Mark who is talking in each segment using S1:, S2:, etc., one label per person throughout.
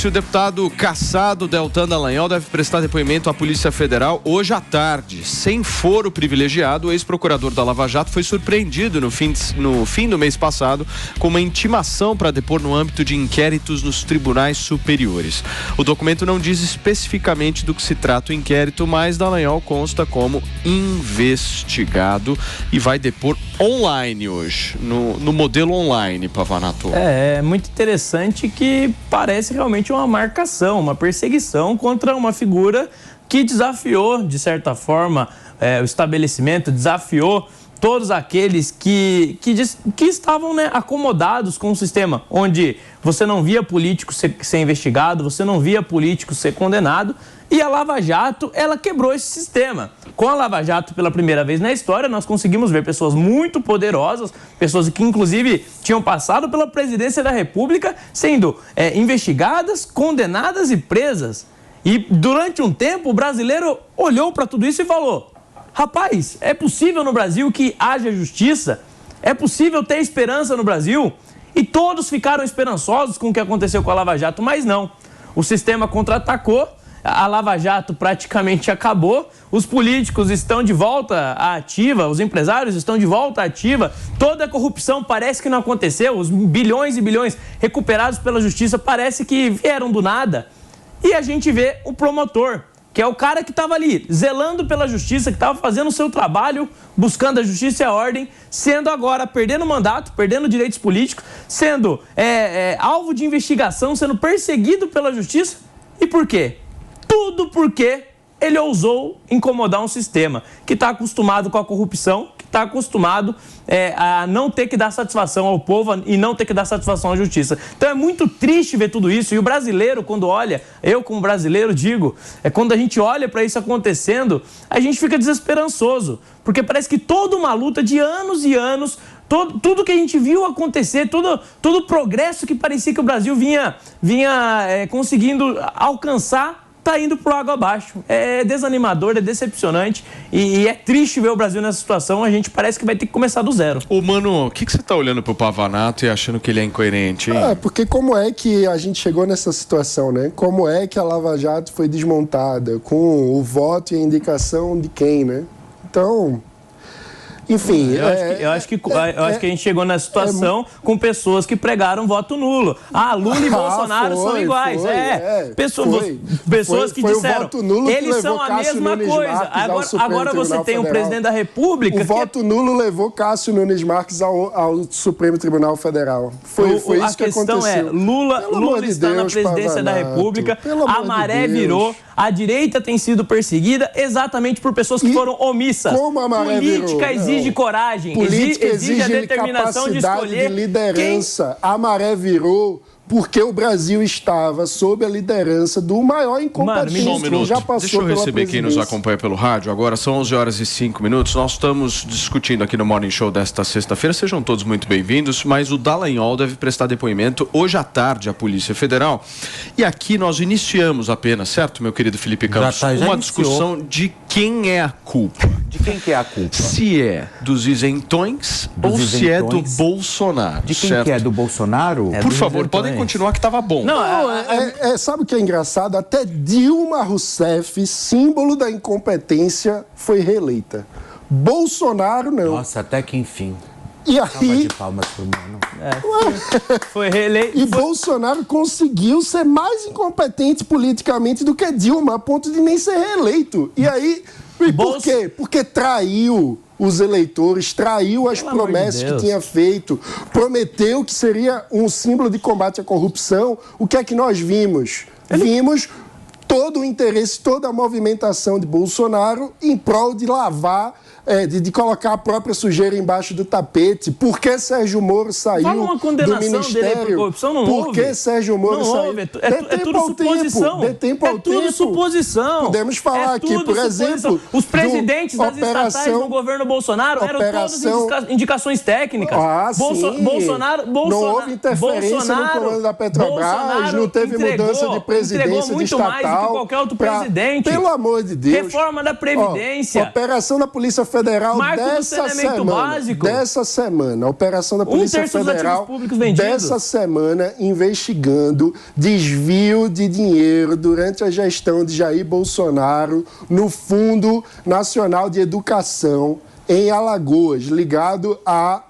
S1: O deputado Cassado Deltan Dallagnol deve prestar depoimento à Polícia Federal hoje à tarde. Sem foro privilegiado, o ex-procurador da Lava Jato foi surpreendido no fim do mês passado com uma intimação para depor no âmbito de inquéritos nos tribunais superiores. O documento não diz especificamente do que se trata o inquérito, mas Dallagnol consta como investigado e vai depor online hoje, no modelo online, Pavanato.
S2: É muito interessante que parece realmente uma marcação, uma perseguição contra uma figura que desafiou, de certa forma, o estabelecimento, desafiou todos aqueles que estavam, né, acomodados com o sistema, onde você não via político ser investigado, você não via político ser condenado, e a Lava Jato, ela quebrou esse sistema. Com a Lava Jato, pela primeira vez na história, nós conseguimos ver pessoas muito poderosas, pessoas que, inclusive, tinham passado pela presidência da República, sendo investigadas, condenadas e presas. E, durante um tempo, o brasileiro olhou para tudo isso e falou: rapaz, é possível no Brasil que haja justiça? É possível ter esperança no Brasil? E todos ficaram esperançosos com o que aconteceu com a Lava Jato, mas não. O sistema contra-atacou, a Lava Jato praticamente acabou, os políticos estão de volta à ativa, os empresários estão de volta à ativa, toda a corrupção parece que não aconteceu, os bilhões e bilhões recuperados pela justiça parece que vieram do nada. E a gente vê o promotor, que é o cara que estava ali, zelando pela justiça, que estava fazendo o seu trabalho, buscando a justiça e a ordem, sendo agora, perdendo mandato, perdendo direitos políticos, sendo alvo de investigação, sendo perseguido pela justiça. E por quê? Tudo porque ele ousou incomodar um sistema que está acostumado com a corrupção, que está acostumado a não ter que dar satisfação ao povo e não ter que dar satisfação à justiça. Então é muito triste ver tudo isso. E o brasileiro, quando olha, eu como brasileiro digo, quando a gente olha para isso acontecendo, a gente fica desesperançoso. Porque parece que toda uma luta de anos e anos, tudo que a gente viu acontecer, todo o progresso que parecia que o Brasil vinha conseguindo alcançar, está indo por água abaixo. É desanimador, é decepcionante e é triste ver o Brasil nessa situação. A gente parece que vai ter que começar do zero.
S1: Ô, Mano, o que você está olhando pro Pavanato e achando que ele é incoerente, hein?
S3: Porque como é que a gente chegou nessa situação, né? Como é que a Lava Jato foi desmontada? Com o voto e a indicação de quem, né? Então... Enfim,
S2: eu acho que a gente chegou nessa situação com pessoas que pregaram voto nulo. Lula e Bolsonaro são iguais. Pessoas que disseram, eles são a mesma coisa. Agora você tem o presidente da República...
S3: O voto nulo levou Cássio Nunes Marques ao Supremo Tribunal Federal. Foi isso que aconteceu.
S2: A questão é, Lula está na presidência da República, a maré virou, a direita tem sido perseguida exatamente por pessoas que foram omissas.
S3: Como a maré virou?
S2: Exige coragem,
S3: política
S2: exige a determinação de escolher
S3: de liderança. A maré virou porque o Brasil estava sob a liderança do maior incompetente que já passou.
S1: Deixa eu receber quem nos acompanha pelo rádio. Agora são 11 horas e 5 minutos. Nós estamos discutindo aqui no Morning Show desta sexta-feira. Sejam todos muito bem-vindos. Mas o Dallagnol deve prestar depoimento hoje à tarde à Polícia Federal. E aqui nós iniciamos apenas, certo, meu querido Felipe Campos? Uma discussão de quem é a culpa.
S4: De quem que é a culpa?
S1: Se é dos isentões ou se é do Bolsonaro.
S4: De quem que é? Do Bolsonaro?
S1: Por favor, podem continuar que estava bom.
S3: Sabe o que é engraçado? Até Dilma Rousseff, símbolo da incompetência, foi reeleita. Bolsonaro não.
S4: Nossa, até que enfim.
S3: E aí...
S4: de palmas pro Mano.
S2: Foi reeleito.
S3: E Bolsonaro conseguiu ser mais incompetente politicamente do que Dilma, a ponto de nem ser reeleito. E aí... E por quê? Porque traiu os eleitores, traiu as promessas que tinha feito, prometeu que seria um símbolo de combate à corrupção. O que é que nós vimos? Vimos todo o interesse, toda a movimentação de Bolsonaro em prol de lavar, de colocar a própria sujeira embaixo do tapete. Por que Sérgio Moro saiu do Ministério?
S2: Dele por corrupção? Não
S3: Por que Sérgio Moro saiu?
S2: É tudo suposição.
S3: É tudo
S2: suposição.
S3: Podemos falar aqui, por exemplo...
S2: Os presidentes das estatais no governo Bolsonaro eram todas indicações técnicas.
S3: Sim.
S2: Bolsonaro
S3: não houve interferência no comando da Petrobras, não teve mudança de presidência de estatal.
S2: que qualquer outro presidente.
S3: Pelo amor de Deus.
S2: Reforma da Previdência.
S3: Operação da Polícia Federal
S2: Marco do saneamento básico.
S3: Dessa semana. Operação da Polícia Federal dessa semana investigando desvio de dinheiro durante a gestão de Jair Bolsonaro no Fundo Nacional de Educação em Alagoas, ligado a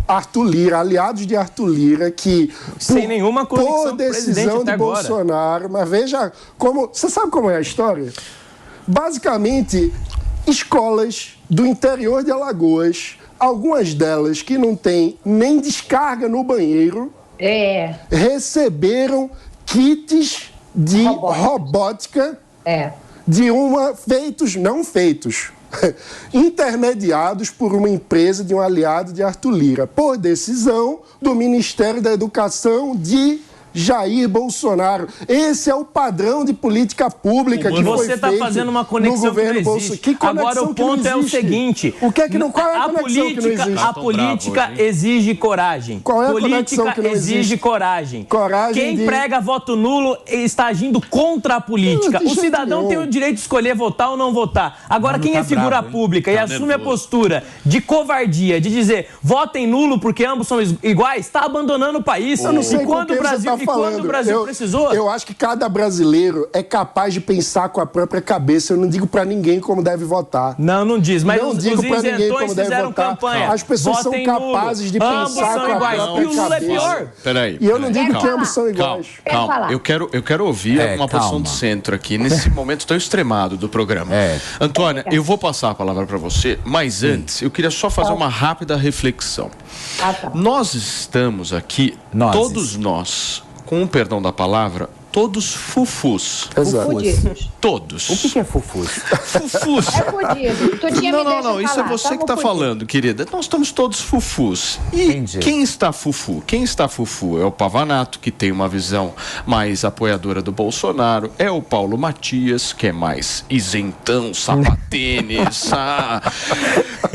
S3: Arthur Lira, aliados de Arthur Lira, que
S2: sem nenhuma conexão
S3: por decisão de Bolsonaro, mas veja como... Você sabe como é a história? Basicamente, escolas do interior de Alagoas, algumas delas que não têm nem descarga no banheiro, receberam kits de robótica intermediados por uma empresa de um aliado de Arthur Lira, por decisão do Ministério da Educação de Jair Bolsonaro. Esse é o padrão de política pública que foi feito.
S2: Você está fazendo uma conexão que não existe. Agora o ponto é o seguinte:
S3: o que é que não, qual é a conexão que não existe?
S2: A política exige coragem.
S3: Qual é a conexão que não existe?
S2: Exige coragem.
S3: Coragem.
S2: Quem prega voto nulo está agindo contra a política. O cidadão tem o direito de escolher votar ou não votar. Agora, quem é figura pública e assume a postura de covardia, de dizer votem nulo porque ambos são iguais, está abandonando o país.
S3: Eu não sei
S2: quando o Brasil quando o Brasil precisou.
S3: Eu acho que cada brasileiro é capaz de pensar com a própria cabeça. Eu não digo pra ninguém como deve votar.
S2: Não diz, mas
S3: não
S2: os isentões fizeram campanha.
S3: As pessoas são capazes de pensar com a própria cabeça.
S2: E o Lula é pior.
S1: Peraí.
S3: E eu não digo que ambos são iguais.
S1: Calma. Eu quero ouvir uma posição do centro aqui, nesse momento tão extremado do programa. Antônia, eu vou passar a palavra pra você, mas antes, eu queria só fazer uma rápida reflexão. Nós estamos aqui, todos nós, com o perdão da palavra, todos fufus.
S3: Exato.
S1: Todos.
S4: O que é fufus?
S1: Fufus.
S5: É fudido.
S1: Não, isso é você que está falando, querida. Nós estamos todos fufus. E
S4: Entendi.
S1: Quem está fufu? Quem está fufu é o Pavanato, que tem uma visão mais apoiadora do Bolsonaro. É o Paulo Matias, que é mais isentão, sapatênis.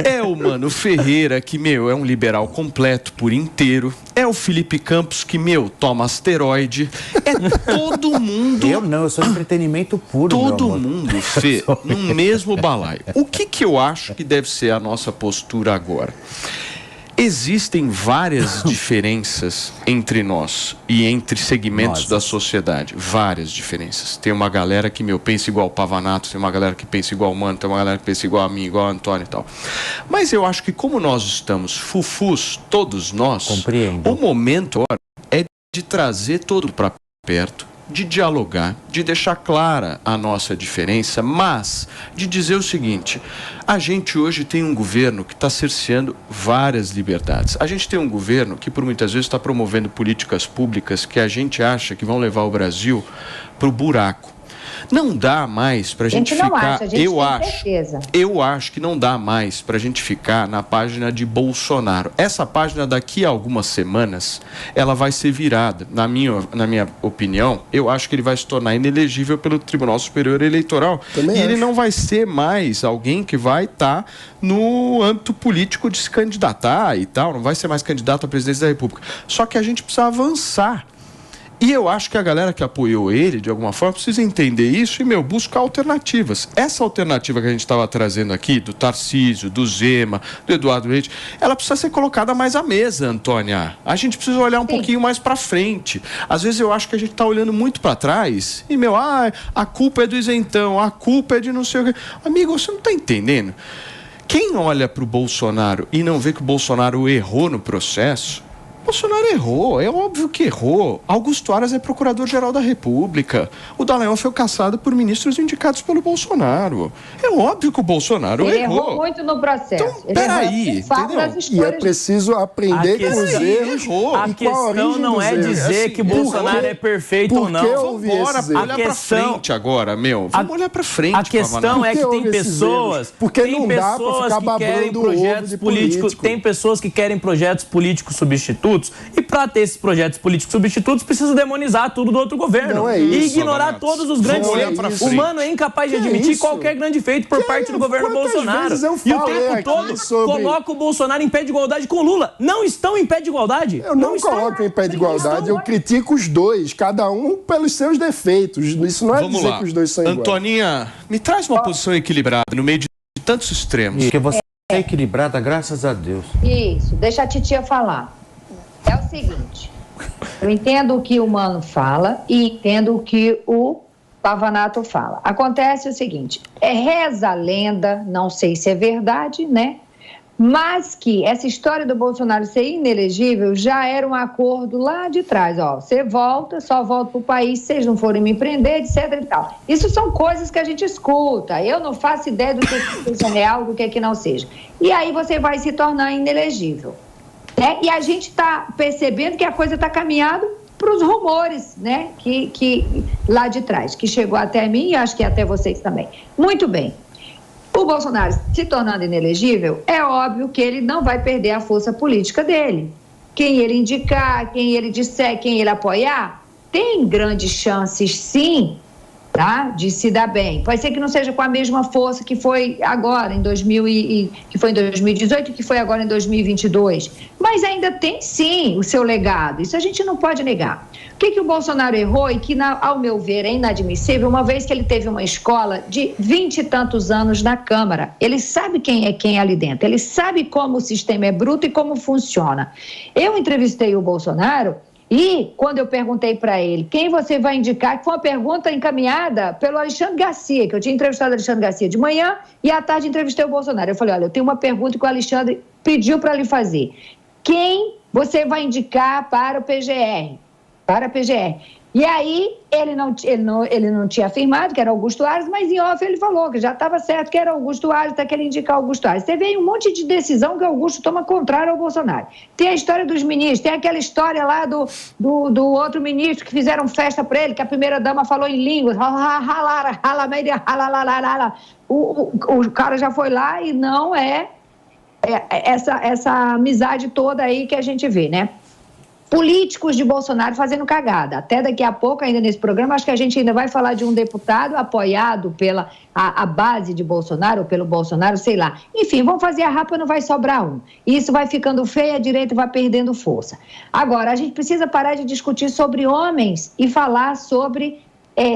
S1: É o Mano Ferreira, que, é um liberal completo por inteiro. É o Felipe Campos, que, toma asteroide. É todo mundo...
S4: Eu sou entretenimento puro,
S1: todo mundo, Fê, no mesmo balaio. O que eu acho que deve ser a nossa postura agora? Existem várias diferenças entre nós e entre segmentos da sociedade. Várias diferenças. Tem uma galera que, pensa igual o Pavanato, tem uma galera que pensa igual o Mano, tem uma galera que pensa igual a mim, igual o Antônio e tal. Mas eu acho que como nós estamos fufus, todos nós, o momento é de trazer todo para perto, de dialogar, de deixar clara a nossa diferença, mas de dizer o seguinte: a gente hoje tem um governo que está cerceando várias liberdades. A gente tem um governo que por muitas vezes está promovendo políticas públicas que a gente acha que vão levar o Brasil para o buraco. Não dá mais para a gente ficar... Eu acho que não dá mais para a gente ficar na página de Bolsonaro. Essa página, daqui a algumas semanas, ela vai ser virada. Na minha opinião, eu acho que ele vai se tornar inelegível pelo Tribunal Superior Eleitoral. Ele não vai ser mais alguém que vai estar no âmbito político de se candidatar e tal. Não vai ser mais candidato à presidência da República. Só que a gente precisa avançar. E eu acho que a galera que apoiou ele, de alguma forma, precisa entender isso e, buscar alternativas. Essa alternativa que a gente estava trazendo aqui, do Tarcísio, do Zema, do Eduardo Leite, ela precisa ser colocada mais à mesa, Antônia. A gente precisa olhar um pouquinho mais para frente. Às vezes eu acho que a gente está olhando muito para trás e, a culpa é do isentão, a culpa é de não sei o quê. Amigo, você não está entendendo? Quem olha para o Bolsonaro e não vê que o Bolsonaro errou no processo, Bolsonaro errou, é óbvio que errou. Augusto Aras é procurador-geral da República. O Dallagnol foi cassado por ministros indicados pelo Bolsonaro. É óbvio que o Bolsonaro errou.
S5: Ele errou muito no processo.
S1: Então, peraí, entendeu?
S3: E é preciso aprender com os erros.
S2: A questão não é dizer que Bolsonaro é perfeito ou não.
S1: Vamos olhar pra frente agora, Vamos olhar pra frente.
S2: A questão é que tem pessoas...
S3: Porque não dá pra ficar babando o ovo de político.
S2: Tem pessoas que querem projetos políticos substitutos substitutos. E para ter esses projetos políticos substitutos, precisa demonizar tudo do outro governo.
S3: Não é
S2: e
S3: isso,
S2: ignorar todos os grandes feitos. O Mano é incapaz de admitir qualquer grande feito por parte do governo Bolsonaro.
S3: E o tempo
S2: todo coloca o Bolsonaro em pé de igualdade com o Lula. Não estão em pé de igualdade.
S3: Eu não coloco em pé de igualdade, eu critico os dois, cada um pelos seus defeitos. Isso não é dizer que os dois são iguais.
S1: Antoninha, me traz uma posição equilibrada no meio de tantos extremos.
S4: Porque você é equilibrada, graças a Deus.
S5: Isso, deixa a titia falar. É o seguinte, eu entendo o que o Mano fala e entendo o que o Pavanato fala. Acontece o seguinte, reza a lenda, não sei se é verdade, né? Mas que essa história do Bolsonaro ser inelegível já era um acordo lá de trás, ó, você volta, só volta para o país se vocês não forem me prender, etc e tal. Isso são coisas que a gente escuta, eu não faço ideia do que seja real, do que não seja. E aí você vai se tornar inelegível, né? E a gente está percebendo que a coisa está caminhando para os rumores, né, que lá de trás, que chegou até mim e acho que até vocês também. Muito bem. O Bolsonaro se tornando inelegível, é óbvio que ele não vai perder a força política dele. Quem ele indicar, quem ele disser, quem ele apoiar, tem grandes chances, sim, tá, de se dar bem. Pode ser que não seja com a mesma força que foi agora, que foi em 2018 e que foi agora em 2022. Mas ainda tem, sim, o seu legado. Isso a gente não pode negar. O que o Bolsonaro errou e que, ao meu ver, é inadmissível, uma vez que ele teve uma escola de 20 e tantos anos na Câmara. Ele sabe quem é ali dentro, ele sabe como o sistema é bruto e como funciona. Eu entrevistei o Bolsonaro e, quando eu perguntei para ele quem você vai indicar, que foi uma pergunta encaminhada pelo Alexandre Garcia, que eu tinha entrevistado o Alexandre Garcia de manhã e à tarde entrevistei o Bolsonaro. Eu falei, olha, eu tenho uma pergunta que o Alexandre pediu para lhe fazer. Quem você vai indicar para o PGR? Para a PGR. E aí, ele não tinha afirmado que era Augusto Aras, mas em off ele falou que já estava certo que era Augusto Aras, está querendo indicar Augusto Aras. Você vê um monte de decisão que Augusto toma contrário ao Bolsonaro. Tem a história dos ministros, tem aquela história lá do outro ministro que fizeram festa para ele, que a primeira-dama falou em línguas. O cara já foi lá e não essa amizade toda aí que a gente vê, né? Políticos de Bolsonaro fazendo cagada. Até daqui a pouco, ainda nesse programa, acho que a gente ainda vai falar de um deputado apoiado pela a base de Bolsonaro, ou pelo Bolsonaro, sei lá. Enfim, vamos fazer a rapa, não vai sobrar um. Isso vai ficando feio, a direita vai perdendo força. Agora, a gente precisa parar de discutir sobre homens e falar sobre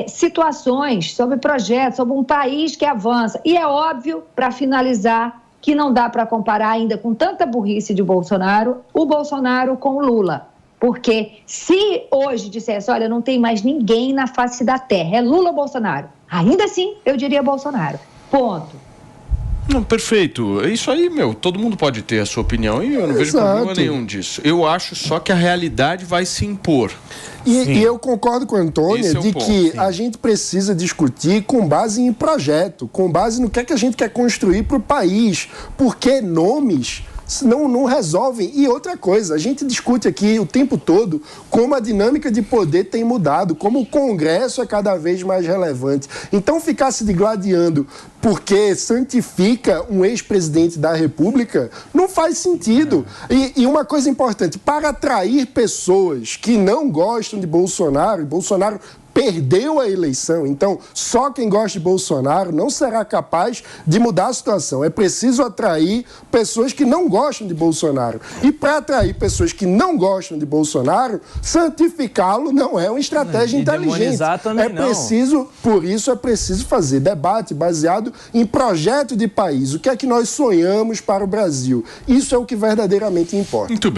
S5: situações, sobre projetos, sobre um país que avança. E é óbvio, para finalizar, que não dá para comparar ainda com tanta burrice de Bolsonaro, o Bolsonaro com o Lula. Porque se hoje dissesse, olha, não tem mais ninguém na face da terra, é Lula ou Bolsonaro? Ainda assim, eu diria Bolsonaro. Ponto.
S1: Não, perfeito. Isso aí, todo mundo pode ter a sua opinião e eu não vejo problema nenhum disso. Eu acho só que a realidade vai se impor.
S3: E eu concordo com a Antônia que a gente precisa discutir com base em projeto, com base no que é que a gente quer construir para o país, porque nomes não resolvem. E outra coisa, a gente discute aqui o tempo todo como a dinâmica de poder tem mudado, como o Congresso é cada vez mais relevante. Então, ficar se digladiando porque santifica um ex-presidente da República não faz sentido. E uma coisa importante, para atrair pessoas que não gostam de Bolsonaro, e Bolsonaro perdeu a eleição, então só quem gosta de Bolsonaro não será capaz de mudar a situação. É preciso atrair pessoas que não gostam de Bolsonaro. E para atrair pessoas que não gostam de Bolsonaro, santificá-lo não é uma estratégia inteligente. Por isso é preciso fazer debate baseado em projeto de país. O que é que nós sonhamos para o Brasil? Isso é o que verdadeiramente importa.
S1: Muito bem.